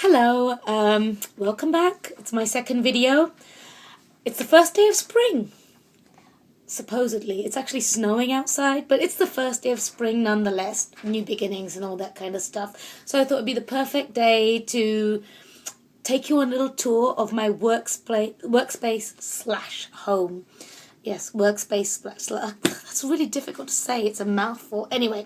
Hello, welcome back. It's my second video. It's the first day of spring. Supposedly. It's actually snowing outside, but it's the first day of spring nonetheless. New beginnings and all that kind of stuff. So I thought it'd be the perfect day to take you on a little tour of my workspace slash home. Yes, workspace slash. That's really difficult to say. It's a mouthful. Anyway,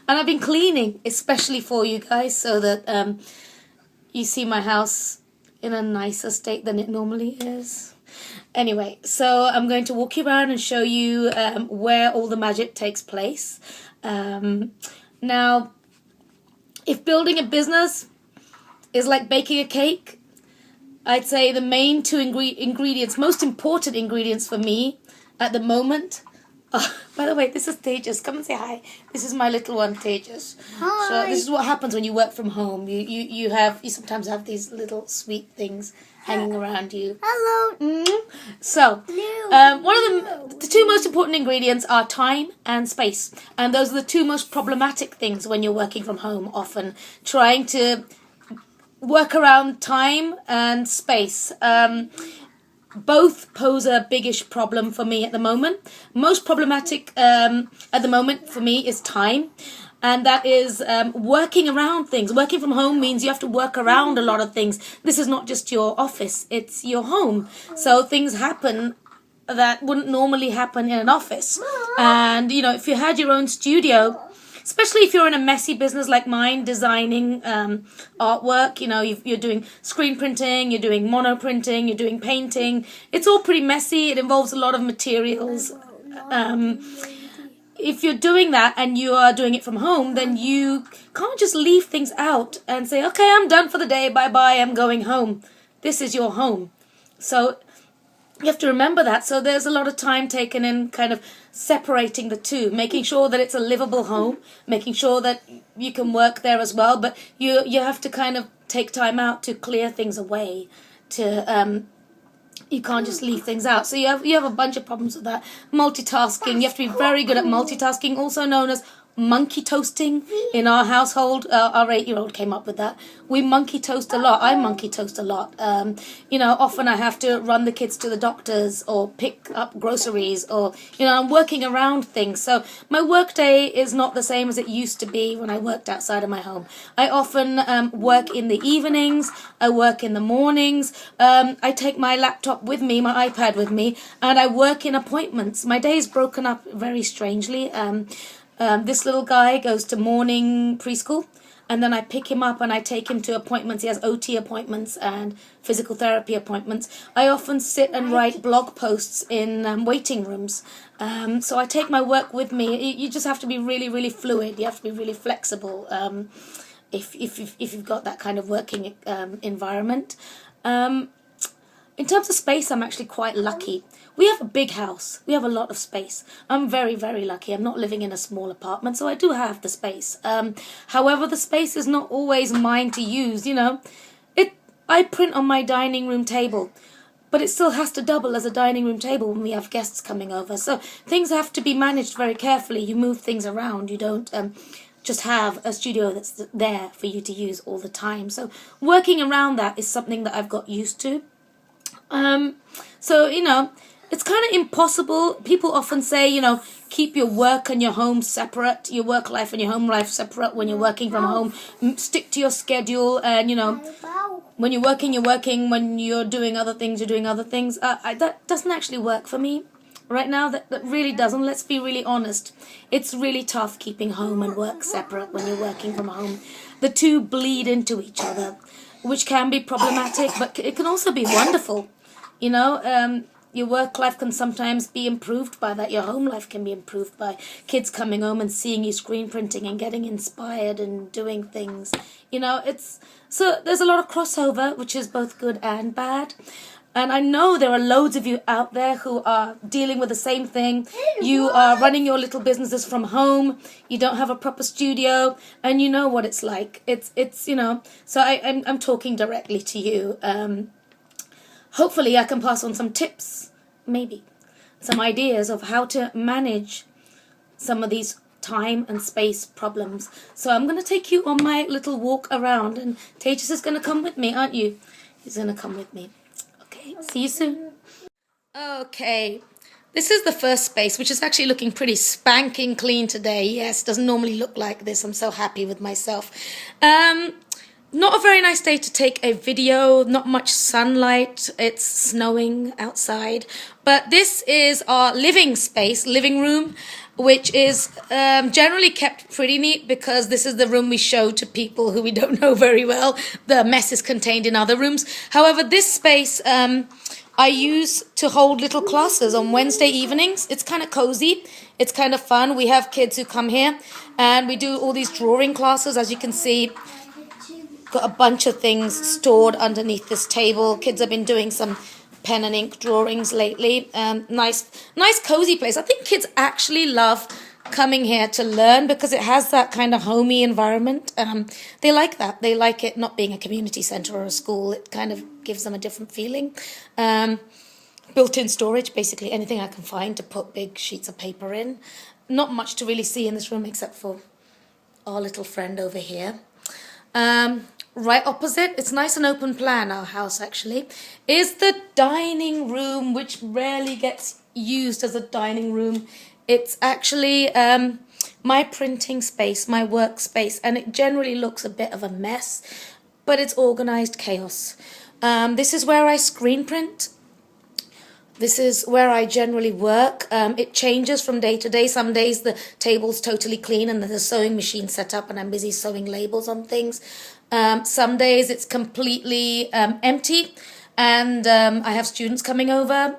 and I've been cleaning, especially for you guys, so that you see my house in a nicer state than it normally is. Anyway, so I'm going to walk you around and show you where all the magic takes place. Now, if building a business is like baking a cake, I'd say the main two ingredients, most important ingredients for me at the moment. Oh, by the way, this is Tejas. Come and say hi. This is my little one, Tejas. Hi. So this is what happens when you work from home. You sometimes have these little sweet things hanging around you. Hello. So, one of the two most important ingredients are time and space, and those are the two most problematic things when you're working from home. Often trying to work around time and space. Both pose a biggish problem for me at the moment. Most problematic at the moment for me is time. And that is working around things. Working from home means you have to work around a lot of things. This is not just your office, it's your home. So things happen that wouldn't normally happen in an office. And, you know, if you had your own studio, especially if you're in a messy business like mine, designing artwork, you know, you're doing screen printing, you're doing mono printing, you're doing painting. It's all pretty messy. It involves a lot of materials. If you're doing that and you are doing it from home, then you can't just leave things out and say, okay, I'm done for the day, bye-bye, I'm going home. This is your home. So you have to remember that. So there's a lot of time taken in kind of separating the two, making sure that it's a livable home, making sure that you can work there as well, but you have to kind of take time out to clear things away, to you can't just leave things out. So you have a bunch of problems with that. Multitasking, you have to be very good at multitasking, also known as monkey toasting in our household. Our 8-year-old came up with that. We monkey toast a lot. I monkey toast a lot. You know, often I have to run the kids to the doctors or pick up groceries, or, you know, I'm working around things. So my work day is not the same as it used to be when I worked outside of my home. I often work in the evenings. I work in the mornings. I take my laptop with me, my iPad with me, and I work in appointments. My day is broken up very strangely. This little guy goes to morning preschool, and then I pick him up and I take him to appointments. He has OT appointments and physical therapy appointments. I often sit and write blog posts in waiting rooms. So I take my work with me. You just have to be really, really fluid. You have to be really flexible if you've got that kind of working environment. In terms of space, I'm actually quite lucky. We have a big house. We have a lot of space. I'm very, very lucky. I'm not living in a small apartment, so I do have the space. However, the space is not always mine to use, you know. I print on my dining room table, but it still has to double as a dining room table when we have guests coming over. So things have to be managed very carefully. You move things around. You don't just have a studio that's there for you to use all the time. So working around that is something that I've got used to. So, you know, it's kind of impossible. People often say, you know, keep your work and your home separate, your work life and your home life separate when you're working from home. Stick to your schedule, and, you know, when you're working, you're working. When you're doing other things, you're doing other things. That doesn't actually work for me right now. That really doesn't. Let's be really honest. It's really tough keeping home and work separate when you're working from home. The two bleed into each other, which can be problematic, but it can also be wonderful. You know, your work life can sometimes be improved by that. Your home life can be improved by kids coming home and seeing you screen printing and getting inspired and doing things. You know, so there's a lot of crossover, which is both good and bad. And I know there are loads of you out there who are dealing with the same thing. You are running your little businesses from home. You don't have a proper studio, and you know what it's like. It's you know. So I'm talking directly to you. Hopefully I can pass on some tips, maybe some ideas of how to manage some of these time and space problems. So I'm going to take you on my little walk around, and Tejas is going to come with me, aren't you? He's going to come with me. Okay, see you soon. Okay, this is the first space, which is actually looking pretty spanking clean today. Yes, doesn't normally look like this. I'm so happy with myself. Not a very nice day to take a video, not much sunlight, it's snowing outside. But this is our living space, living room, which is generally kept pretty neat because this is the room we show to people who we don't know very well. The mess is contained in other rooms. However, this space I use to hold little classes on Wednesday evenings. It's kind of cozy. It's kind of fun. We have kids who come here and we do all these drawing classes, as you can see. Got a bunch of things stored underneath this table. Kids have been doing some pen and ink drawings lately. Nice cozy place. I think kids actually love coming here to learn because it has that kind of homey environment. They like that. They like it not being a community centre or a school. It kind of gives them a different feeling. Built-in storage, basically anything I can find to put big sheets of paper in. Not much to really see in this room except for our little friend over here. Right opposite, it's nice and open plan, our house actually, is the dining room, which rarely gets used as a dining room. It's actually my printing space, my workspace, and it generally looks a bit of a mess, but it's organized chaos. This is where I screen print. This is where I generally work. It changes from day to day. Some days the table's totally clean and there's a sewing machine set up and I'm busy sewing labels on things. Some days it's completely empty and I have students coming over.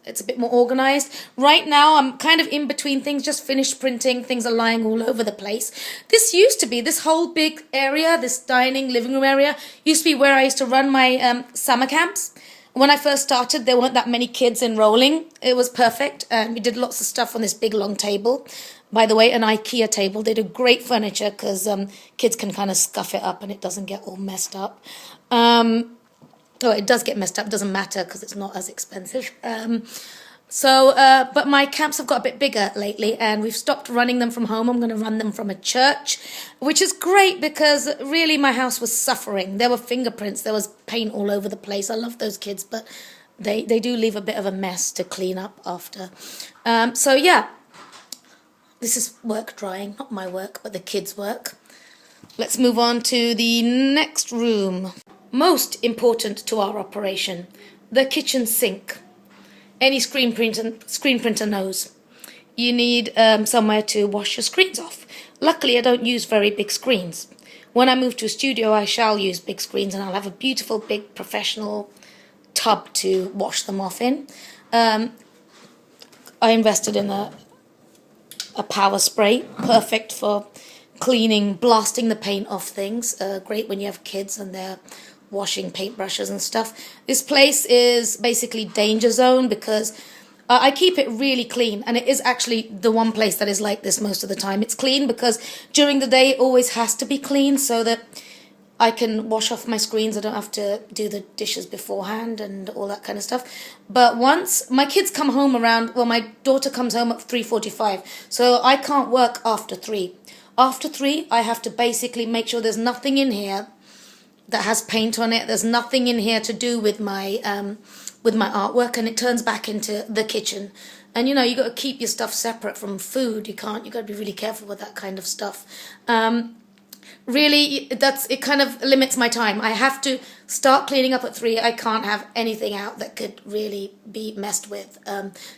It's a bit more organized. Right now I'm kind of in between things, just finished printing. Things are lying all over the place. This used to be, this whole big area, this dining, living room area, used to be where I used to run my summer camps. When I first started, there weren't that many kids enrolling. It was perfect. We did lots of stuff on this big, long table. By the way, an IKEA table. They do great furniture because kids can kind of scuff it up and it doesn't get all messed up. It does get messed up. It doesn't matter because it's not as expensive. But my camps have got a bit bigger lately and we've stopped running them from home. I'm going to run them from a church, which is great because really my house was suffering. There were fingerprints, there was paint all over the place. I love those kids, but they do leave a bit of a mess to clean up after. This is work drying, not my work, but the kids' work. Let's move on to the next room. Most important to our operation, the kitchen sink. Any screen printer knows. You need somewhere to wash your screens off. Luckily, I don't use very big screens. When I move to a studio, I shall use big screens and I'll have a beautiful, big, professional tub to wash them off in. I invested in a power spray, perfect for cleaning, blasting the paint off things. Great when you have kids and they're washing paintbrushes and stuff. This place is basically danger zone because I keep it really clean, and it is actually the one place that is like this most of the time. It's clean because during the day it always has to be clean so that I can wash off my screens. I don't have to do the dishes beforehand and all that kind of stuff. But once my kids come home my daughter comes home at 3:45, so I can't work after 3. After 3, I have to basically make sure there's nothing in here that has paint on it. There's nothing in here to do with my artwork, and it turns back into the kitchen. And you got to keep your stuff separate from food. You got to be really careful with that kind of stuff. Really, it kind of limits my time. I have to start cleaning up at 3. I can't have anything out that could really be messed with.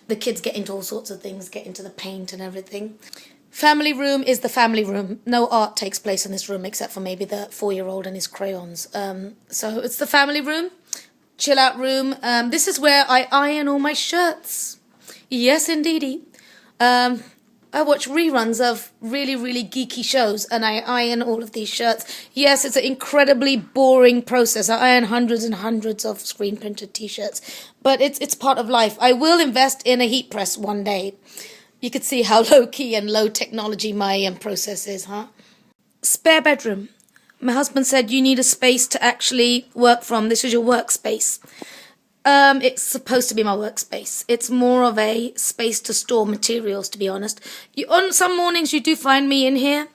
The kids get into all sorts of things, get into the paint and everything. Family room is the family room. No art takes place in this room except for maybe the 4-year-old and his crayons. So it's the family room, chill out room. This is where I iron all my shirts. Yes, indeedy. I watch reruns of really, really geeky shows and I iron all of these shirts. Yes, it's an incredibly boring process. I iron hundreds and hundreds of screen printed t-shirts, but it's part of life. I will invest in a heat press one day. You could see how low-key and low technology my process is, huh? Spare bedroom. My husband said you need a space to actually work from. This is your workspace. It's supposed to be my workspace. It's more of a space to store materials, to be honest. On some mornings you do find me in here,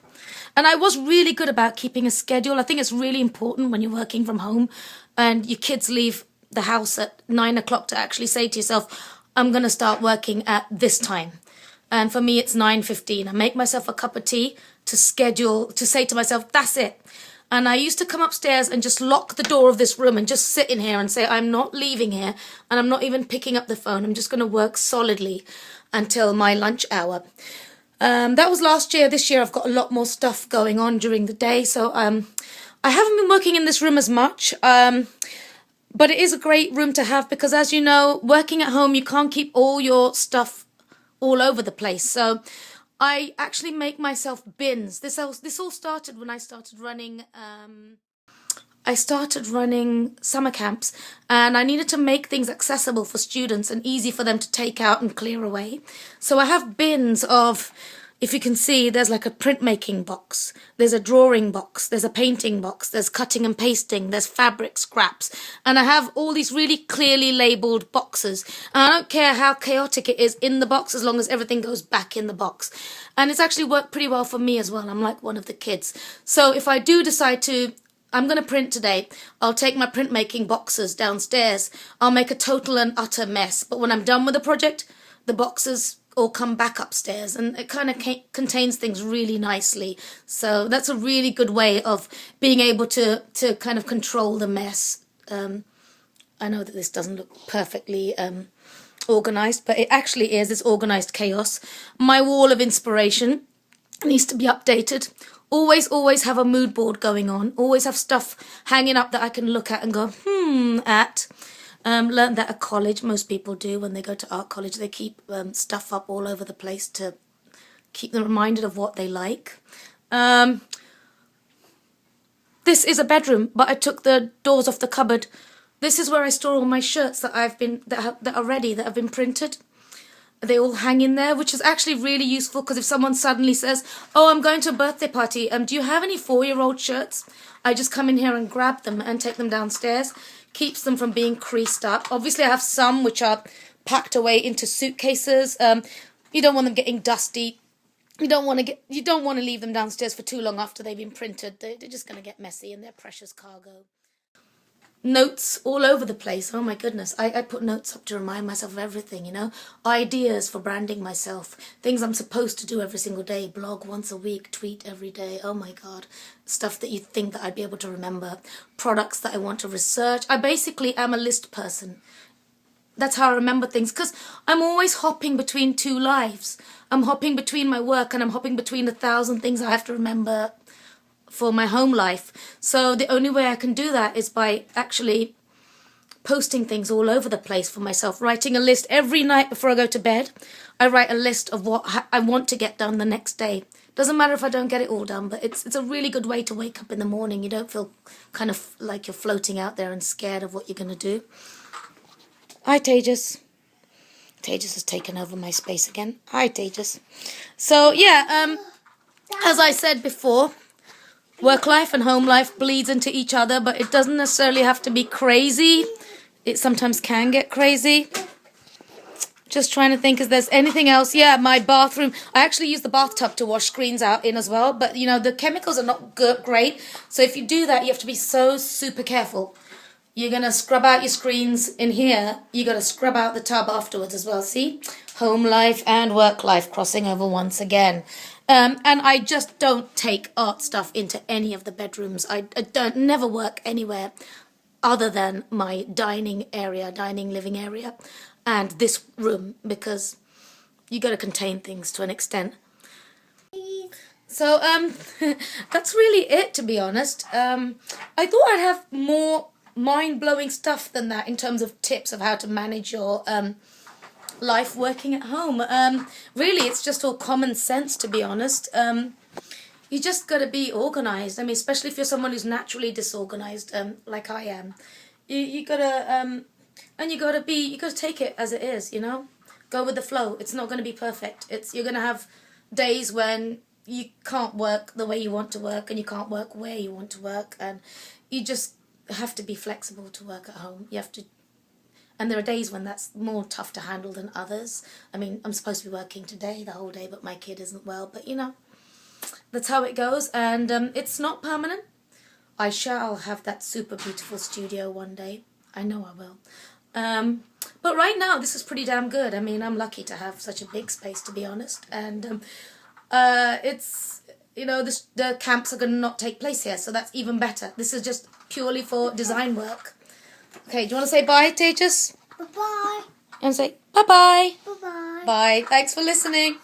and I was really good about keeping a schedule. I think it's really important when you're working from home and your kids leave the house at 9 o'clock to actually say to yourself, I'm going to start working at this time. And for me, it's 9:15. I make myself a cup of tea to schedule, to say to myself, that's it. And I used to come upstairs and just lock the door of this room and just sit in here and say, I'm not leaving here and I'm not even picking up the phone. I'm just going to work solidly until my lunch hour. That was last year. This year I've got a lot more stuff going on during the day. So I haven't been working in this room as much. But it is a great room to have because, as you know, working at home, you can't keep all your stuff all over the place. So I actually make myself bins. This all started when I started running. I started running summer camps, and I needed to make things accessible for students and easy for them to take out and clear away. So I have bins of, if you can see, there's like a printmaking box, there's a drawing box, there's a painting box, there's cutting and pasting, there's fabric scraps, and I have all these really clearly labelled boxes. And I don't care how chaotic it is in the box as long as everything goes back in the box. And it's actually worked pretty well for me as well. I'm like one of the kids. So if I do decide to, I'm going to print today, I'll take my printmaking boxes downstairs. I'll make a total and utter mess. But when I'm done with the project, the boxes all come back upstairs, and it kind of contains things really nicely. So that's a really good way of being able to kind of control the mess. I know that this doesn't look perfectly organised, but it actually is. It's organised chaos. My wall of inspiration needs to be updated. Always have a mood board going on. Always have stuff hanging up that I can look at and go, at. Learned that at college. Most people do when they go to art college. They keep stuff up all over the place to keep them reminded of what they like. This is a bedroom, but I took the doors off the cupboard. This is where I store all my shirts that that are ready, that have been printed. They all hang in there, which is actually really useful because if someone suddenly says, oh, I'm going to a birthday party, do you have any 4-year-old shirts? I just come in here and grab them and take them downstairs. Keeps them from being creased up. Obviously, I have some which are packed away into suitcases. You don't want them getting dusty. You don't want to leave them downstairs for too long after they've been printed. They're just going to get messy and they're precious cargo. Notes all over the place. Oh my goodness. I put notes up to remind myself of everything, you know. Ideas for branding myself. Things I'm supposed to do every single day. Blog once a week. Tweet every day. Oh my God. Stuff that you think that I'd be able to remember. Products that I want to research. I basically am a list person. That's how I remember things. Because I'm always hopping between two lives. I'm hopping between my work and I'm hopping between 1,000 things I have to remember for my home life. So the only way I can do that is by actually posting things all over the place for myself, writing a list every night before I go to bed. I write a list of what I want to get done the next day. Doesn't matter if I don't get it all done, but it's a really good way to wake up in the morning. You don't feel kind of like you're floating out there and scared of what you're going to do. Hi, Tejas. Tejas has taken over my space again. Hi, Tejas. So, yeah, as I said before, work life and home life bleeds into each other, but it doesn't necessarily have to be crazy. It sometimes can get crazy. Just trying to think if there's anything else. Yeah, my bathroom. I actually use the bathtub to wash screens out in as well, but, you know, the chemicals are not great. So if you do that, you have to be so super careful. You're going to scrub out your screens in here. You got to scrub out the tub afterwards as well. See? Home life and work life crossing over once again. And I just don't take art stuff into any of the bedrooms. I don't never work anywhere other than my dining living area, and this room, because you got to contain things to an extent. So that's really it, to be honest. I thought I'd have more mind-blowing stuff than that in terms of tips of how to manage your life working at home. Really, it's just all common sense, to be honest. You just got to be organised. I mean, especially if you're someone who's naturally disorganised, like I am. You gotta and you gotta take it as it is. You know, go with the flow. It's not going to be perfect. You're going to have days when you can't work the way you want to work, and you can't work where you want to work, and you just have to be flexible to work at home. You have to. And there are days when that's more tough to handle than others. I mean, I'm supposed to be working today, the whole day, but my kid isn't well. But, you know, that's how it goes. And it's not permanent. I shall have that super beautiful studio one day. I know I will. But right now, this is pretty damn good. I mean, I'm lucky to have such a big space, to be honest. And it's, you know, the camps are going to not take place here, so that's even better. This is just purely for design work. Okay, do you want to say bye, Tejas? Bye-bye. And say bye-bye. Bye-bye. Bye. Thanks for listening.